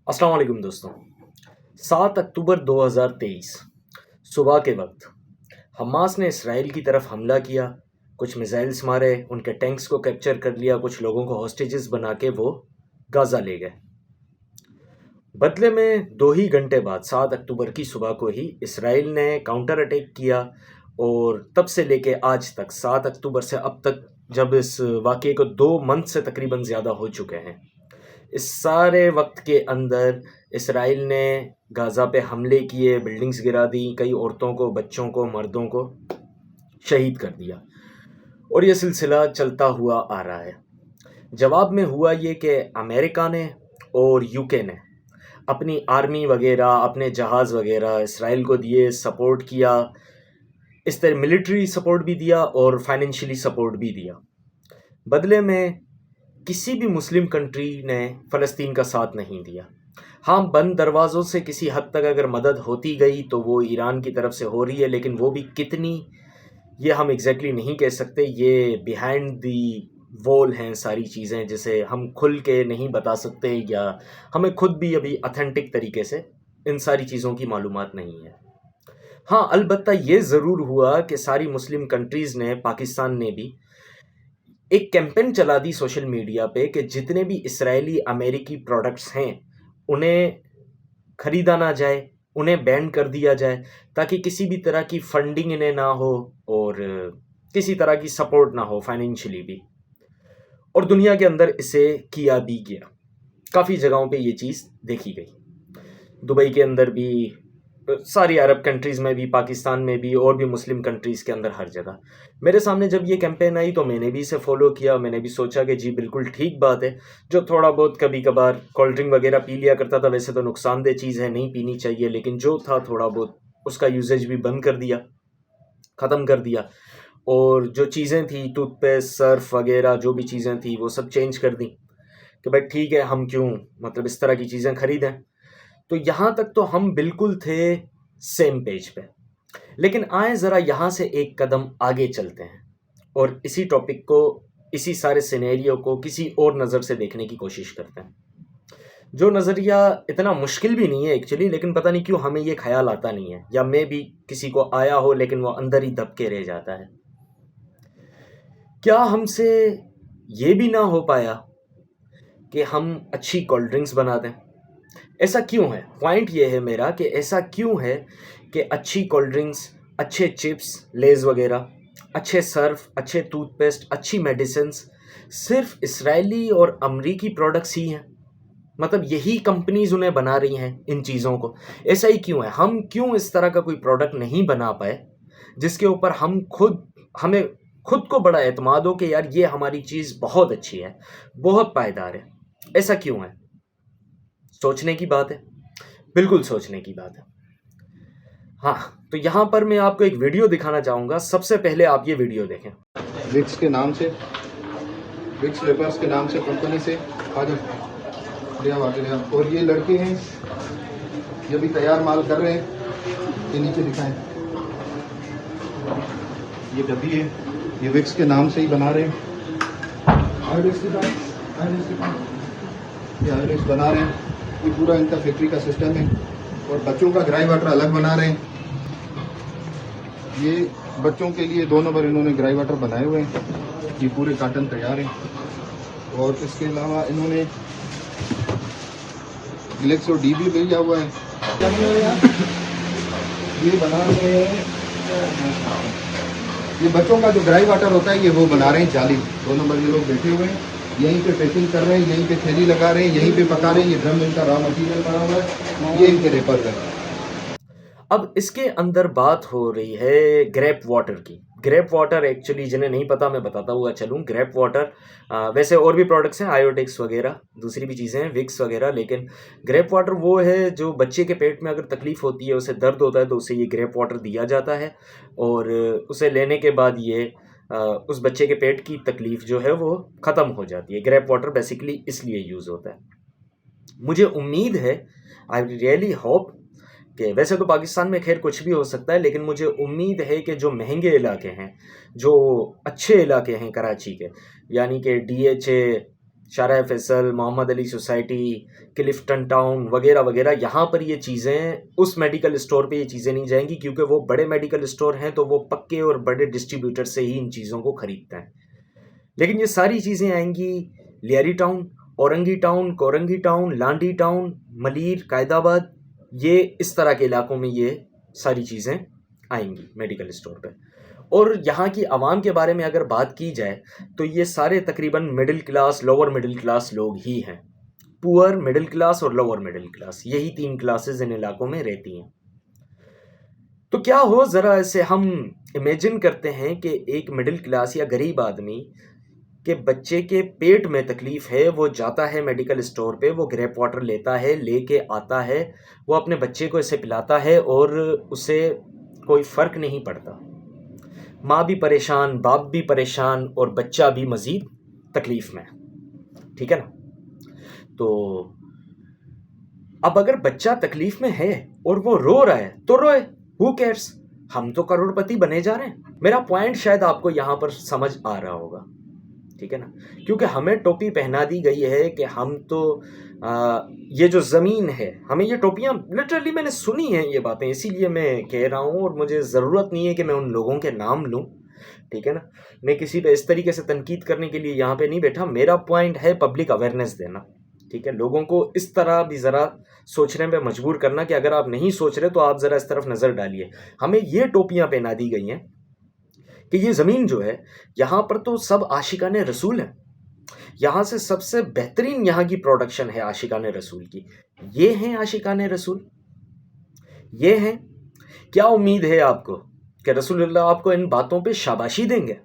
अस्सलाम वालेकुम दोस्तों। 7 अक्टूबर 2023 सुबह के वक्त हमास ने इसराइल की तरफ हमला किया। कुछ मिसाइल्स मारे, उनके टैंक्स को कैप्चर कर लिया, कुछ लोगों को हॉस्टेजेस बना के वो गाज़ा ले गए। बदले में 2 ही घंटे बाद 7 अक्टूबर की सुबह को ही इसराइल ने काउंटर अटैक किया और तब से लेके आज तक 7 अक्टूबर से अब तक, जब इस वाक़ये को 2 मंथ से तकरीबन ज़्यादा हो चुके हैं, इस सारे वक्त के अंदर इसराइल ने गाज़ा पे हमले किए, बिल्डिंग्स गिरा दी, कई औरतों को, बच्चों को, मर्दों को शहीद कर दिया और ये सिलसिला चलता हुआ आ रहा है। जवाब में हुआ ये कि अमेरिका ने और यूके ने अपनी आर्मी वगैरह, अपने जहाज़ वगैरह इसराइल को दिए, सपोर्ट किया। इस तरह मिलिट्री सपोर्ट भी दिया और फाइनेंशियली सपोर्ट भी दिया। बदले में किसी भी मुस्लिम कंट्री ने फ़लस्तीन का साथ नहीं दिया। हाँ, बंद दरवाज़ों से किसी हद तक अगर मदद होती गई तो वो ईरान की तरफ से हो रही है, लेकिन वो भी कितनी, ये हम एग्जैक्टली नहीं कह सकते। ये बिहाइंड दी वॉल हैं सारी चीज़ें, जिसे हम खुल के नहीं बता सकते या हमें खुद भी अभी ऑथेंटिक तरीके से इन सारी चीज़ों की मालूमात नहीं है। हाँ, अलबत्ता ये ज़रूर हुआ कि सारी मुस्लिम कंट्रीज़ ने, पाकिस्तान ने भी एक कैंपेन चला दी सोशल मीडिया पे कि जितने भी इसराइली अमेरिकी प्रोडक्ट्स हैं उन्हें खरीदा ना जाए, उन्हें बैन कर दिया जाए, ताकि किसी भी तरह की फंडिंग इन्हें ना हो और किसी तरह की सपोर्ट ना हो फाइनेंशियली भी। और दुनिया के अंदर इसे किया भी गया। काफ़ी जगहों पे ये चीज़ देखी गई। दुबई के अंदर भी, सारी अरब कंट्रीज़ में भी, पाकिस्तान में भी और भी मुस्लिम कंट्रीज़ के अंदर, हर जगह मेरे सामने जब ये कैंपेन आई तो मैंने भी इसे फॉलो किया। मैंने भी सोचा कि जी बिल्कुल ठीक बात है। जो थोड़ा बहुत कभी कभार कोल्ड ड्रिंक वगैरह पी लिया करता था, वैसे तो नुकसानदेह चीज़ है, नहीं पीनी चाहिए, लेकिन जो था थोड़ा बहुत उसका यूजेज भी बंद कर दिया, ख़त्म कर दिया। और जो चीज़ें थी, टूथपेस्ट, सर्फ वगैरह जो भी चीज़ें थी, वो सब चेंज कर दी कि भाई ठीक है, हम क्यों मतलब इस तरह की चीज़ें खरीदें। तो यहाँ तक तो हम बिल्कुल थे सेम पेज पे। लेकिन आए ज़रा यहाँ से एक कदम आगे चलते हैं और इसी टॉपिक को, इसी सारे सिनेरियो को किसी और नज़र से देखने की कोशिश करते हैं। जो नज़रिया इतना मुश्किल भी नहीं है एक्चुअली, लेकिन पता नहीं क्यों हमें ये ख्याल आता नहीं है, या मे भी किसी को आया हो लेकिन वो अंदर ही दब के रह जाता है। क्या हमसे ये भी ना हो पाया कि हम अच्छी कोल्ड ड्रिंक्स बना दें? ऐसा क्यों है? पॉइंट ये है मेरा कि ऐसा क्यों है कि अच्छी कोल्ड ड्रिंक्स, अच्छे चिप्स, लेज़ वगैरह, अच्छे सर्फ, अच्छे टूथपेस्ट, अच्छी मेडिसिन्स सिर्फ इसराइली और अमरीकी प्रोडक्ट्स ही हैं? मतलब यही कंपनीज उन्हें बना रही हैं इन चीज़ों को। ऐसा ही क्यों है? हम क्यों इस तरह का कोई प्रोडक्ट नहीं बना पाए जिसके ऊपर हमें खुद को बड़ा एतमाद हो कि यार ये हमारी चीज़ बहुत अच्छी है, बहुत पायदार है? ऐसा क्यों है? सोचने की बात है, बिल्कुल सोचने की बात है। हाँ, तो यहाँ पर मैं आपको एक वीडियो दिखाना चाहूँगा। सबसे पहले आप ये वीडियो देखें। विक्स के नाम से, विक्स वेपर्स के नाम से कंपनी से आज और ये लड़के हैं, ये भी तैयार माल कर रहे हैं। ये नीचे दिखाएं, ये डब्बी है, ये विक्स के नाम से ही बना रहे हैं। ये आयरिस बना रहे हैं। ये पूरा इनका फैक्ट्री का सिस्टम है। और बच्चों का ग्राई वाटर अलग बना रहे हैं। ये बच्चों के लिए 2 नंबर इन्होंने ग्राई वाटर बनाए हुए हैं। ये पूरे कार्टन तैयार हैं। और इसके अलावा इन्होंने ग्लेक्स और डी भी भेजा हुआ है। ये बना रहे हैं, ये बच्चों का जो ग्राई वाटर होता है ये वो बना रहे हैं। 2 नंबर ये लोग बैठे हुए हैं, यहीं पे पैकिंग कर रहे हैं, यहीं पे थैली लगा रहे हैं, यहीं पे पका रहे हैं। ये ड्रम इनका रॉ मटीरियल बना हुआ है, ये इनके रेपर है। अब इसके अंदर बात हो रही है ग्रेप वाटर की। ग्रेप वाटर एक्चुअली जिन्हें नहीं पता मैं बताता हुआ चलूँ, ग्रेप वाटर वैसे और भी प्रोडक्ट्स हैं, आयोडेक्स वगैरह, दूसरी भी चीज़ें हैं, विक्स वगैरह, लेकिन ग्रेप वाटर वो है जो बच्चे के पेट में अगर तकलीफ़ होती है, उसे दर्द होता है, तो उसे ये ग्रेप वाटर दिया जाता है और उसे लेने के बाद ये उस बच्चे के पेट की तकलीफ़ जो है वो ख़त्म हो जाती है। ग्रेप वाटर बेसिकली इसलिए यूज़ होता है। मुझे उम्मीद है, आई रियली होप कि वैसे तो पाकिस्तान में खैर कुछ भी हो सकता है, लेकिन मुझे उम्मीद है कि जो महंगे इलाके हैं, जो अच्छे इलाके हैं कराची के, यानी कि DHA, शारा फैसल, मोहम्मद अली सोसाइटी, क्लिफ्टन टाउन वगैरह वगैरह, यहाँ पर ये चीज़ें, उस मेडिकल स्टोर पे ये चीज़ें नहीं जाएंगी, क्योंकि वो बड़े मेडिकल स्टोर हैं तो वो पक्के और बड़े डिस्ट्रीब्यूटर से ही इन चीज़ों को ख़रीदते हैं। लेकिन ये सारी चीज़ें आएंगी Lyari town, Orangi town, Korangi town, Landhi town, Malir, Qaidabad, ये इस तरह के इलाकों में ये सारी चीज़ें आएंगी मेडिकल स्टोर पे। और यहाँ की आवाम के बारे में अगर बात की जाए तो ये सारे तकरीबन middle class, lower middle class लोग ही हैं। पुअर, मिडिल क्लास और लोअर मिडिल क्लास, यही 3 क्लासेस इन इलाकों में रहती हैं। तो क्या हो, ज़रा ऐसे हम इमेजिन करते हैं कि एक मिडिल क्लास या गरीब आदमी के बच्चे के पेट में तकलीफ़ है, वो जाता है मेडिकल स्टोर पे, वो ग्रेप वाटर लेता है, लेके आता है, वो अपने बच्चे को इसे पिलाता है और उसे कोई फ़र्क नहीं पड़ता। माँ भी परेशान, बाप भी परेशान और बच्चा भी मज़ीद तकलीफ़ में, ठीक है ना। तो अब अगर बच्चा तकलीफ़ में है और वो रो रहा है तो रोए, हु केयर्स, हम तो करोड़पति बने जा रहे हैं। मेरा पॉइंट शायद आपको यहाँ पर समझ आ रहा होगा, ठीक है ना, क्योंकि हमें टोपी पहना दी गई है कि हम तो ये जो ज़मीन है, हमें ये टोपियाँ, लिटरली मैंने सुनी हैं ये बातें, इसीलिए मैं कह रहा हूँ, और मुझे ज़रूरत नहीं है कि मैं उन लोगों के नाम लूँ, ठीक है ना। मैं किसी पे इस तरीके से तनकीद करने के लिए यहाँ पे नहीं बैठा, मेरा पॉइंट है पब्लिक अवेयरनेस देना, ठीक है, लोगों को इस तरह भी ज़रा सोचने पे मजबूर करना कि अगर आप नहीं सोच रहे तो आप ज़रा इस तरफ नज़र डालिए। हमें ये टोपियाँ पहना दी गई हैं कि ये ज़मीन जो है, यहाँ पर तो सब आशिकाने रसूल हैं, यहाँ से सबसे बेहतरीन यहाँ की प्रोडक्शन है आशिकाने रसूल की। ये हैं आशिकाने रसूल, ये हैं। क्या उम्मीद है आपको कि रसूलुल्लाह आपको इन बातों पे शाबाशी देंगे?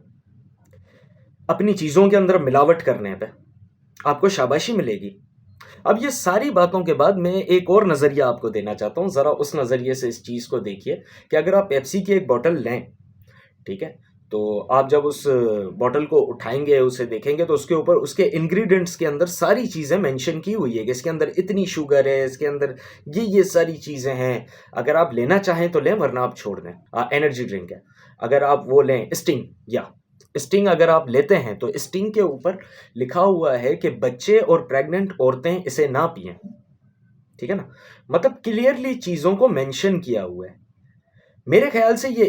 अपनी चीज़ों के अंदर मिलावट करने पे आपको शाबाशी मिलेगी। अब ये सारी बातों के बाद मैं एक और नज़रिया आपको देना चाहता हूँ, ज़रा उस नज़रिए से इस चीज़ को देखिए कि अगर आप पेप्सी की एक बोतल लें, ठीक है, तो आप जब उस बॉटल को उठाएंगे, उसे देखेंगे तो उसके ऊपर उसके इंग्रेडिएंट्स के अंदर सारी चीज़ें मेंशन की हुई है कि इसके अंदर इतनी शुगर है, इसके अंदर ये सारी चीज़ें हैं। अगर आप लेना चाहें तो लें, वरना आप छोड़ दें। एनर्जी ड्रिंक है, अगर आप वो लें, स्टिंग अगर आप लेते हैं तो स्टिंग के ऊपर लिखा हुआ है कि बच्चे और प्रेग्नेंट औरतें इसे ना पिएं, ठीक है ना। मतलब क्लियरली चीज़ों को मेंशन किया हुआ है। मेरे ख्याल से ये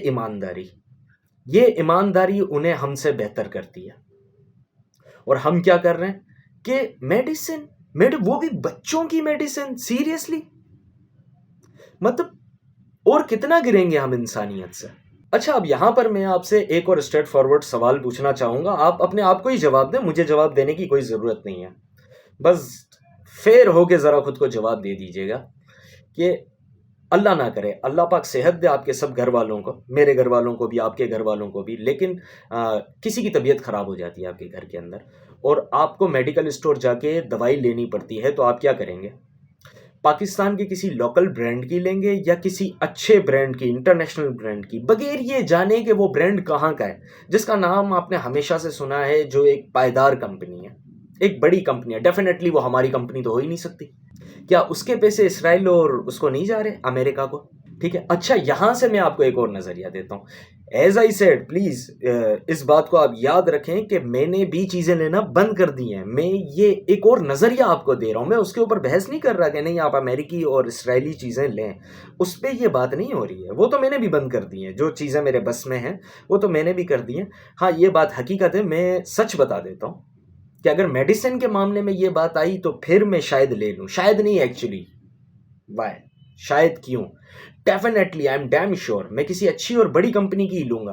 ईमानदारी उन्हें हमसे बेहतर करती है। और हम क्या कर रहे हैं कि मेडिसिन, वो भी बच्चों की मेडिसिन, सीरियसली, मतलब और कितना गिरेंगे हम इंसानियत से। अच्छा, अब यहाँ पर मैं आपसे एक और स्ट्रेट फॉरवर्ड सवाल पूछना चाहूँगा, आप अपने आप को ही जवाब दें, मुझे जवाब देने की कोई ज़रूरत नहीं है, बस फेयर होके ज़रा खुद को जवाब दे दीजिएगा कि अल्लाह ना करे, अल्लाह पाक सेहत दे आपके सब घर वालों को, मेरे घर वालों को भी, आपके घर वालों को भी, लेकिन किसी की तबीयत ख़राब हो जाती है आपके घर के अंदर और आपको मेडिकल स्टोर जाके दवाई लेनी पड़ती है, तो आप क्या करेंगे? पाकिस्तान के किसी लोकल ब्रांड की लेंगे या किसी अच्छे ब्रांड की, इंटरनेशनल ब्रांड की, बगैर ये जाने कि वो ब्रांड कहाँ का है, जिसका नाम आपने हमेशा से सुना है, जो एक पायदार कंपनी है, एक बड़ी कंपनी है। डेफिनेटली वो हमारी कंपनी तो हो ही नहीं सकती। क्या उसके पैसे इसराइल और उसको नहीं जा रहे, अमेरिका को? ठीक है। अच्छा, यहाँ से मैं आपको एक और नज़रिया देता हूँ। एज आई सेड, प्लीज़ इस बात को आप याद रखें कि मैंने भी चीज़ें लेना बंद कर दी हैं। मैं ये एक और नज़रिया आपको दे रहा हूँ, मैं उसके ऊपर बहस नहीं कर रहा कि नहीं आप अमेरिकी और इसराइली चीज़ें लें, उस पर ये बात नहीं हो रही है। वो तो मैंने भी बंद कर दी हैं, जो चीज़ें मेरे बस में हैं वो तो मैंने भी कर दी हैं। हाँ, ये बात हकीकत है, मैं सच बता देता हूँ कि अगर मेडिसिन के मामले में ये बात आई तो फिर मैं शायद ले लूँ, शायद नहीं एक्चुअली, वाई, शायद क्यों, definitely I am damn sure मैं किसी अच्छी और बड़ी कंपनी की ही लूँगा।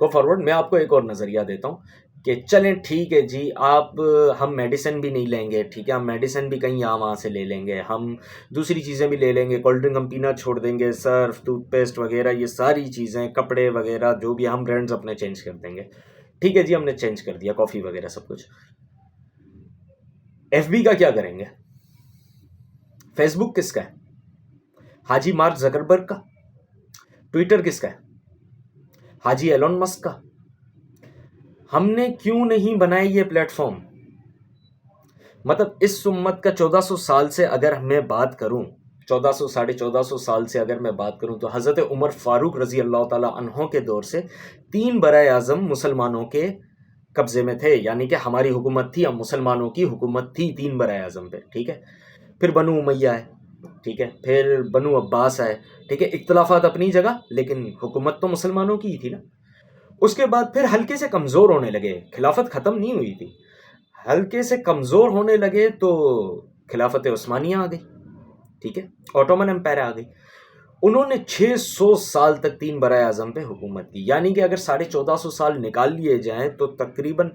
गो फॉरवर्ड, मैं आपको एक और नज़रिया देता हूँ कि चलें ठीक है जी, हम मेडिसिन भी नहीं लेंगे, ठीक है, हम मेडिसिन भी कहीं यहाँ वहाँ से ले लेंगे, हम दूसरी चीज़ें भी ले लेंगे, कोल्ड ड्रिंक हम पीना छोड़ देंगे, सर्फ, टूथपेस्ट वगैरह, ये सारी चीज़ें, कपड़े वगैरह, जो भी हम ब्रांड्स अपने चेंज कर देंगे। ठीक है जी, हमने चेंज कर दिया, कॉफ़ी वगैरह सब कुछ। FB का क्या करेंगे? फेसबुक किसका है? हाजी मार्क जकरबर्ग का? ट्विटर किसका है? हाजी एलोन मस्क का? हमने क्यों नहीं बनाए ये प्लेटफॉर्म? मतलब इस उम्मत का 1400 साल से अगर मैं बात करूं, 1400 साढ़े 1400 साल से अगर मैं बात करूं, तो हज़रत उमर फारूक रज़ी अल्लाह ताला अन्हों के दौर से 3 बराए आज़म मुसलमानों के कब्जे में थे, यानी कि हमारी हुकूमत थी, हम मुसलमानों की हुकूमत थी 3 बराए-आज़म पे, ठीक है। फिर बनु उमैया है, ठीक है, फिर बनु अब्बास आए, ठीक है। इख्तिलाफात अपनी जगह, लेकिन हुकूमत तो मुसलमानों की ही थी ना। उसके बाद फिर हल्के से कमज़ोर होने लगे, खिलाफत ख़त्म नहीं हुई थी, हल्के से कमज़ोर होने लगे तो खिलाफत उस्मानिया आ गई, ठीक है, ऑटोमन एम्पायर आ गई। उन्होंने 600 साल तक 3 बराए-आज़म पे हुकूमत की, यानी कि अगर 1450 साल निकाल लिए जाएं तो तकरीबन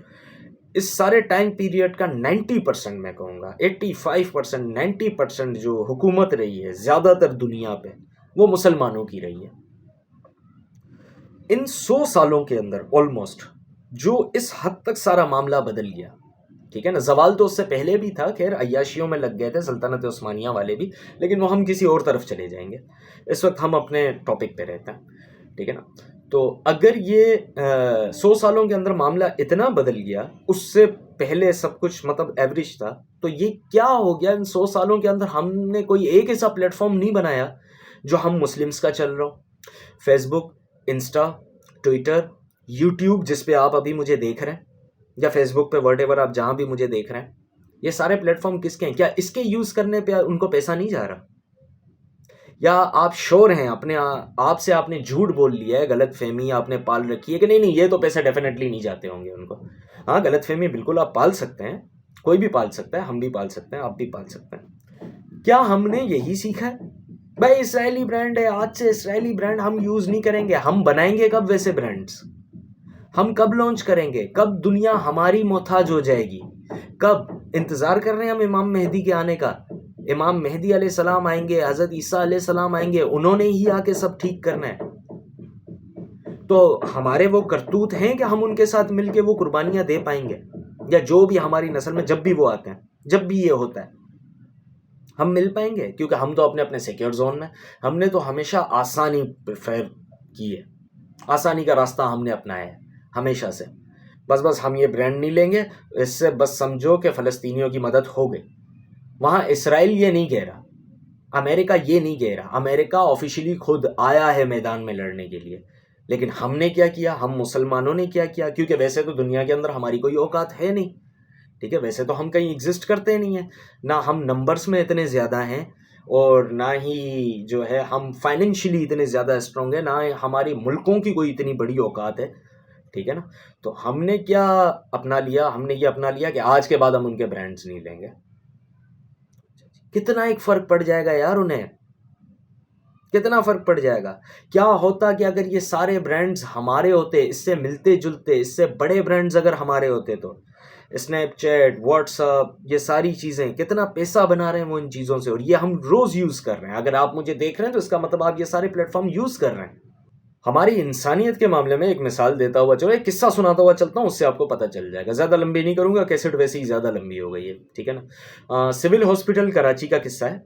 इस सारे टाइम पीरियड का 90% मैं कहूँगा 85% 90% जो हुकूमत रही है ज़्यादातर दुनिया पे, वो मुसलमानों की रही है। इन 100 सालों के अंदर ऑलमोस्ट जो इस हद तक सारा मामला बदल गया, ठीक है ना। जवाल तो उससे पहले भी था, खैर अय्याशियों में लग गए थे सल्तनत उस्मानिया वाले भी, लेकिन वो हम किसी और तरफ चले जाएंगे, इस वक्त हम अपने टॉपिक पे रहते हैं, ठीक है ना। तो अगर ये 100 सालों के अंदर मामला इतना बदल गया, उससे पहले सब कुछ मतलब एवरेज था, तो ये क्या हो गया इन 100 सालों के अंदर हमने कोई एक ऐसा प्लेटफॉर्म नहीं बनाया जो हम मुस्लिम्स का चल रहा हो। फेसबुक, इंस्टा, ट्विटर, यूट्यूब जिस पे आप अभी मुझे देख रहे हैं, या फेसबुक पे व्हाटएवर आप जहाँ भी मुझे देख रहे हैं, ये सारे प्लेटफॉर्म किसके हैं? क्या इसके यूज़ करने पे उनको पैसा नहीं जा रहा? या आप श्योर हैं अपने आप से आपने झूठ बोल लिया है, गलत फहमी आपने पाल रखी है कि नहीं नहीं ये तो पैसे डेफिनेटली नहीं जाते होंगे उनको। हाँ, गलत फहमी बिल्कुल आप पाल सकते हैं, कोई भी पाल सकता है, हम भी पाल सकते हैं, आप भी पाल सकते हैं। क्या हमने यही सीखा है भाई इसराइली ब्रांड है, आज से इसराइली ब्रांड हम यूज़ नहीं करेंगे? हम बनाएंगे कब वैसे ब्रांड्स? हम कब लॉन्च करेंगे? कब दुनिया हमारी मोहताज हो जाएगी? कब? इंतज़ार कर रहे हैं हम इमाम मेहदी के आने का। इमाम मेहदी अलैहिस्सलाम आएंगे, हज़रत ईसा अलैहिस्सलाम आएंगे, उन्होंने ही आके सब ठीक करना है। तो हमारे वो करतूत हैं कि हम उनके साथ मिलके वो कुर्बानियाँ दे पाएंगे? या जो भी हमारी नस्ल में जब भी वो आते हैं, जब भी ये होता है, हम मिल पाएंगे? क्योंकि हम तो अपने अपने सिक्योर जोन में, हमने तो हमेशा आसानी प्रेफर की है, आसानी का रास्ता हमने अपनाया है हमेशा से। बस हम ये ब्रांड नहीं लेंगे, इससे बस समझो कि फ़लस्तीनियों की मदद हो गई। वहाँ इसराइल ये नहीं कह रहा, अमेरिका ये नहीं कह रहा, अमेरिका ऑफिशियली खुद आया है मैदान में लड़ने के लिए। लेकिन हमने क्या किया, हम मुसलमानों ने क्या किया? क्योंकि वैसे तो दुनिया के अंदर हमारी कोई औकात है नहीं, ठीक है, वैसे तो हम कहीं एग्जिस्ट करते नहीं हैं, ना हम नंबर्स में इतने ज़्यादा हैं, और ना ही जो है हम फाइनेंशियली इतने ज़्यादा स्ट्रॉन्ग है, ना हमारी मुल्कों की कोई इतनी बड़ी औकात है, ठीक है ना। तो हमने क्या अपना लिया? हमने ये अपना लिया कि आज के बाद हम उनके ब्रांड्स नहीं लेंगे। कितना एक फ़र्क पड़ जाएगा यार उन्हें, कितना फ़र्क पड़ जाएगा। क्या होता कि अगर ये सारे ब्रांड्स हमारे होते, इससे मिलते जुलते, इससे बड़े ब्रांड्स अगर हमारे होते, तो स्नैपचैट, व्हाट्सअप, ये सारी चीज़ें कितना पैसा बना रहे हैं वो इन चीज़ों से, और ये हम रोज़ यूज़ कर रहे हैं। अगर आप मुझे देख रहे हैं तो इसका मतलब आप ये सारे प्लेटफॉर्म यूज़ कर रहे हैं। हमारी इंसानियत के मामले में एक मिसाल देता हुआ चलो, एक किस्सा सुनाता हुआ चलता हूँ, उससे आपको पता चल जाएगा। ज़्यादा लंबी नहीं करूँगा, कैसेट वैसे ही ज़्यादा लंबी हो गई है, ठीक है ना। सिविल हॉस्पिटल कराची का किस्सा है,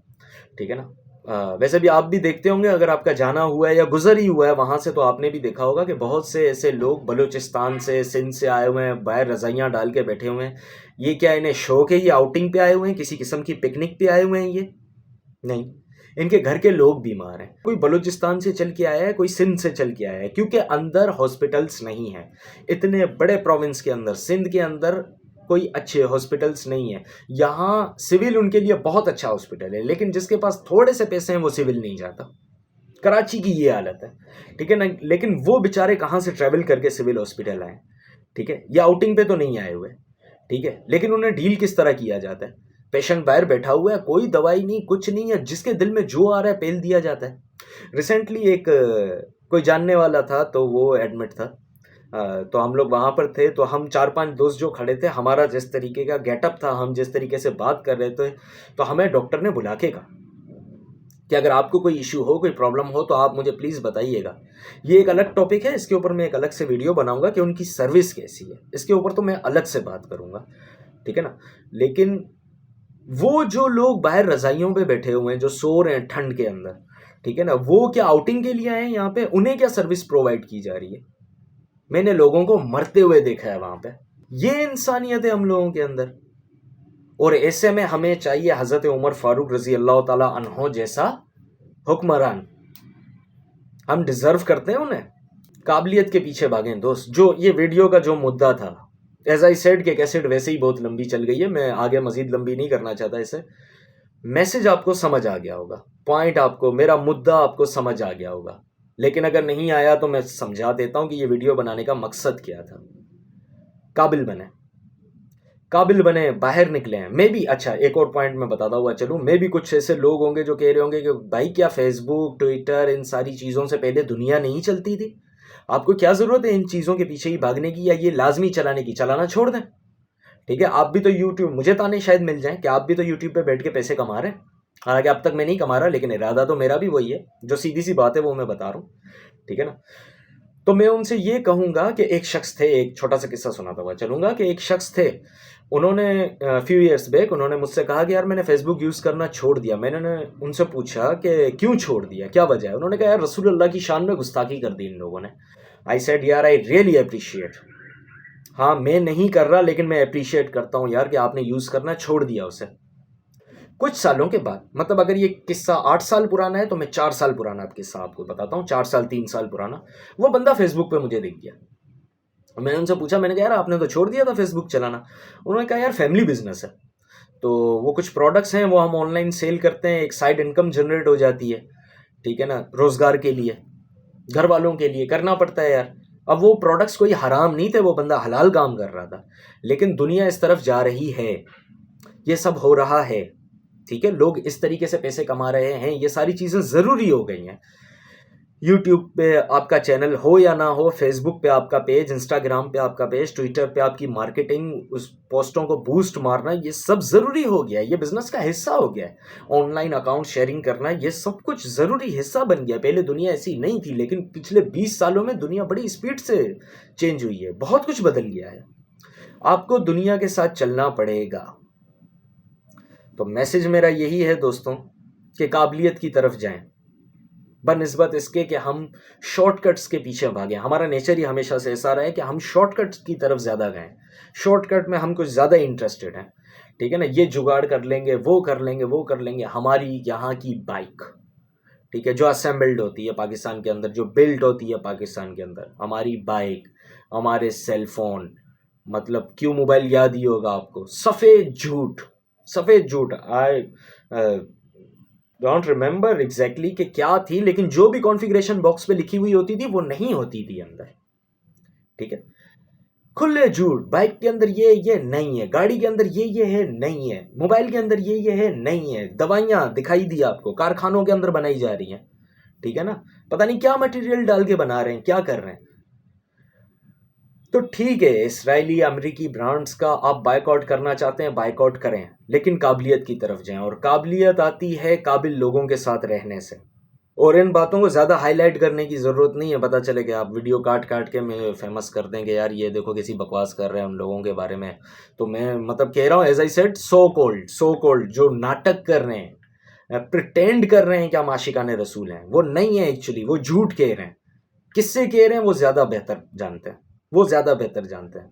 ठीक है ना। वैसे भी आप भी देखते होंगे, अगर आपका जाना हुआ है या गुजर ही हुआ है वहाँ से, तो आपने भी देखा होगा कि बहुत से ऐसे लोग बलूचिस्तान से, सिंध से आए हुए हैं, बाहर रज़ाइयाँ डाल के बैठे हुए हैं। ये क्या इन्हें शौक है? ये आउटिंग पे आए हुए हैं, किसी किस्म की पिकनिक पे आए हुए हैं? ये नहीं, इनके घर के लोग बीमार हैं। कोई बलूचिस्तान से चल के आया है, कोई सिंध से चल के आया है, क्योंकि अंदर हॉस्पिटल्स नहीं हैं। इतने बड़े प्रोविंस के अंदर, सिंध के अंदर कोई अच्छे हॉस्पिटल्स नहीं है। यहाँ सिविल उनके लिए बहुत अच्छा हॉस्पिटल है, लेकिन जिसके पास थोड़े से पैसे हैं वो सिविल नहीं जाता। कराची की ये हालत है, ठीक है ना। लेकिन वो बेचारे कहाँ से ट्रैवल करके सिविल हॉस्पिटल आए, ठीक है। ये आउटिंग पे तो नहीं आए हुए, ठीक है, लेकिन उन्हें डील किस तरह किया जाता है? पेशेंट बाहर बैठा हुआ है, कोई दवाई नहीं, कुछ नहीं है, जिसके दिल में जो आ रहा है पेल दिया जाता है। रिसेंटली एक कोई जानने वाला था, तो वो एडमिट था, तो हम लोग वहाँ पर थे, तो हम 4-5 दोस्त जो खड़े थे, हमारा जिस तरीके का गेटअप था, हम जिस तरीके से बात कर रहे थे, तो हमें डॉक्टर ने बुला के कहा कि अगर आपको कोई इशू हो, कोई प्रॉब्लम हो, तो आप मुझे प्लीज़ बताइएगा। ये एक अलग टॉपिक है, इसके ऊपर मैं एक अलग से वीडियो बनाऊंगा कि उनकी सर्विस कैसी है, इसके ऊपर तो मैं अलग से बात करूंगा, ठीक है ना। लेकिन वो जो लोग बाहर रज़ाइयों पे बैठे हुए हैं, जो सो रहे हैं ठंड के अंदर, ठीक है ना, वो क्या आउटिंग के लिए आए हैं यहाँ पे? उन्हें क्या सर्विस प्रोवाइड की जा रही है? मैंने लोगों को मरते हुए देखा है वहाँ पे। ये इंसानियत है हम लोगों के अंदर, और ऐसे में हमें चाहिए हज़रत उमर फारूक रज़ी अल्लाह ताला अन्हो जैसा हुक्मरान। हम डिज़र्व करते हैं उन्हें। काबिलियत के पीछे भागें दोस्त। जो ये वीडियो का जो मुद्दा था, एज आई सेड कि कैसेट वैसे ही बहुत लंबी चल गई है, मैं आगे मजीद लंबी नहीं करना चाहता इसे। मैसेज आपको समझ आ गया होगा, पॉइंट आपको, मेरा मुद्दा आपको समझ आ गया होगा। लेकिन अगर नहीं आया तो मैं समझा देता हूं कि ये वीडियो बनाने का मकसद क्या था। काबिल बने, काबिल बने, बाहर निकले हैं। मे भी, अच्छा एक और पॉइंट मैं बताता हुआ चलूं, मे भी कुछ ऐसे लोग होंगे जो कह रहे होंगे कि भाई क्या फेसबुक, ट्विटर, इन सारी चीज़ों से पहले दुनिया नहीं चलती थी? आपको क्या ज़रूरत है इन चीज़ों के पीछे ही भागने की या ये लाजमी चलाने की? चलाना छोड़ दें, ठीक है। आप भी तो यूट्यूब, मुझे ताने शायद मिल जाएं कि आप भी तो यूट्यूब पे बैठ के पैसे कमा रहे हैं। हालांकि अब तक मैं नहीं कमा रहा, लेकिन इरादा तो मेरा भी वही है। जो सीधी सी बात है वो मैं बता रहा हूँ, ठीक है ना। तो मैं उनसे ये कहूँगा कि एक शख्स थे, एक छोटा सा किस्सा सुनाता हुआ चलूँगा कि एक शख्स थे, उन्होंने फ्यू ईयर्स बैक उन्होंने मुझसे कहा कि यार मैंने फेसबुक यूज़ करना छोड़ दिया। मैंने उनसे पूछा कि क्यों छोड़ दिया, क्या वजह है? उन्होंने कहा यार रसूल अल्लाह की शान में गुस्ताखी कर दी इन लोगों ने। आई सेड यार आई रियली अप्रिशिएट, हाँ मैं नहीं कर रहा लेकिन मैं अप्रिशिएट करता हूँ यार कि आपने यूज़ करना छोड़ दिया उसे। कुछ सालों के बाद, मतलब अगर ये किस्सा 8 साल पुराना है तो मैं 4 साल पुराना किस्सा आपको बताता हूँ, 4 साल 3 साल पुराना। वो बंदा फेसबुक पे मुझे दिख गया। मैंने उनसे पूछा, मैंने कहा यार आपने तो छोड़ दिया था फेसबुक चलाना। उन्होंने कहा यार फैमिली बिजनेस है, तो वो कुछ प्रोडक्ट्स हैं वो हम ऑनलाइन सेल करते हैं, एक साइड इनकम जनरेट हो जाती है, ठीक है ना, रोजगार के लिए, घर वालों के लिए करना पड़ता है यार। अब वो प्रोडक्ट्स कोई हराम नहीं थे, वो बंदा हलाल काम कर रहा था। लेकिन दुनिया इस तरफ जा रही है, ये सब हो रहा है, ठीक है, लोग इस तरीके से पैसे कमा रहे हैं, ये सारी चीज़ें ज़रूरी हो गई हैं। यूट्यूब पे आपका चैनल हो या ना हो, फेसबुक पे आपका पेज, इंस्टाग्राम पे आपका पेज, ट्विटर पे आपकी मार्केटिंग, उस पोस्टों को बूस्ट मारना, ये सब ज़रूरी हो गया है, ये बिज़नेस का हिस्सा हो गया है। ऑनलाइन अकाउंट शेयरिंग करना, ये सब कुछ ज़रूरी हिस्सा बन गया। पहले दुनिया ऐसी नहीं थी, लेकिन पिछले 20 सालों में दुनिया बड़ी स्पीड से चेंज हुई है, बहुत कुछ बदल गया है। आपको दुनिया के साथ चलना पड़ेगा। तो मैसेज मेरा यही है दोस्तों कि काबिलियत की तरफ जाएं, बनिस्बत इसके कि हम शॉर्टकट्स के पीछे भागें। हमारा नेचर ही हमेशा से ऐसा रहा है कि हम शॉर्टकट्स की तरफ ज़्यादा गए, शॉर्टकट में हम कुछ ज़्यादा इंटरेस्टेड हैं, ठीक है ना। ये जुगाड़ कर लेंगे, वो कर लेंगे, वो कर लेंगे। हमारी यहाँ की बाइक, ठीक है, जो असेंबल्ड होती है पाकिस्तान के अंदर, जो बिल्ड होती है पाकिस्तान के अंदर, हमारी बाइक, हमारे सेलफोन, मतलब क्यों मोबाइल याद ही होगा आपको, सफ़ेद झूठ, सफ़ेद झूठ। आई डोंट रिमेंबर एग्जैक्टली कि क्या थी, लेकिन जो भी कॉन्फ़िगरेशन बॉक्स पे लिखी हुई होती थी वो नहीं होती थी अंदर, ठीक है। खुले झूठ, बाइक के अंदर ये नहीं है, गाड़ी के अंदर ये है नहीं है, मोबाइल के अंदर ये है नहीं है। दवाइयाँ दिखाई दी आपको, कारखानों के अंदर बनाई जा रही हैं, ठीक है ना, पता नहीं क्या मटेरियल डाल के बना रहे हैं, क्या कर रहे हैं। तो ठीक है, इसराइली अमेरिकी ब्रांड्स का आप बायकॉट करना चाहते हैं, बायकॉट करें, लेकिन काबिलियत की तरफ जाएं। और काबिलियत आती है काबिल लोगों के साथ रहने से। और इन बातों को ज़्यादा हाईलाइट करने की ज़रूरत नहीं है, पता चले कि आप वीडियो काट काट के मैं फेमस कर दें कि यार ये देखो कैसी बकवास कर रहे हैं उन लोगों के बारे में। तो मैं मतलब कह रहा हूँ, as I said, so called जो नाटक कर रहे हैं, प्रिटेंड कर रहे हैं कि हम आशिकाने रसूल हैं, वो नहीं है एक्चुअली, वो झूठ कह रहे हैं। किससे कह रहे हैं वो ज़्यादा बेहतर जानते हैं, वो ज़्यादा बेहतर जानते हैं।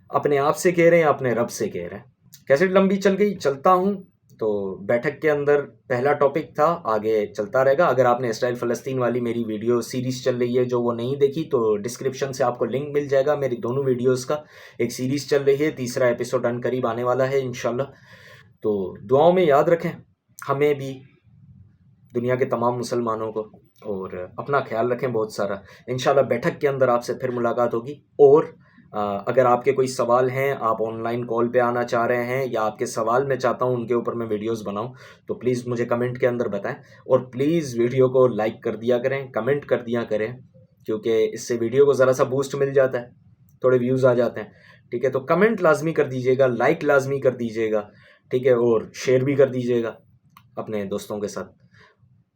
अपने आप से कह रहे हैं, अपने रब से कह रहे हैं। कैसे लंबी चल गई, चलता हूँ। तो बैठक के अंदर पहला टॉपिक था, आगे चलता रहेगा। अगर आपने इसराइल फ़लस्तीन वाली मेरी वीडियो सीरीज़ चल रही है जो वो नहीं देखी, तो डिस्क्रिप्शन से आपको लिंक मिल जाएगा मेरी दोनों वीडियोस का। एक सीरीज़ चल रही है, तीसरा एपिसोड अनकरीब आने वाला है इंशाल्लाह। तो दुआओं में याद रखें हमें भी, दुनिया के तमाम मुसलमानों को, और अपना ख्याल रखें बहुत सारा। इंशाल्लाह बैठक के अंदर आपसे फिर मुलाकात होगी। और अगर आपके कोई सवाल हैं, आप ऑनलाइन कॉल पे आना चाह रहे हैं, या आपके सवाल मैं चाहता हूं उनके ऊपर मैं वीडियोस बनाऊं, तो प्लीज़ मुझे कमेंट के अंदर बताएं। और प्लीज़ वीडियो को लाइक कर दिया करें, कमेंट कर दिया करें, क्योंकि इससे वीडियो को ज़रा सा बूस्ट मिल जाता है, थोड़े व्यूज़ आ जाते हैं, ठीक है। तो कमेंट लाजमी कर दीजिएगा, लाइक लाजमी कर दीजिएगा, ठीक है, और शेयर भी कर दीजिएगा अपने दोस्तों के साथ,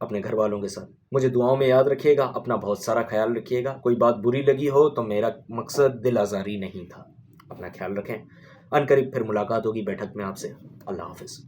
अपने घर वालों के साथ। मुझे दुआओं में याद रखिएगा, अपना बहुत सारा ख्याल रखिएगा। कोई बात बुरी लगी हो तो मेरा मकसद दिल आज़ारी नहीं था। अपना ख्याल रखें, अनकरीब फिर मुलाकात होगी बैठक में आपसे। अल्लाह हाफ़िज़।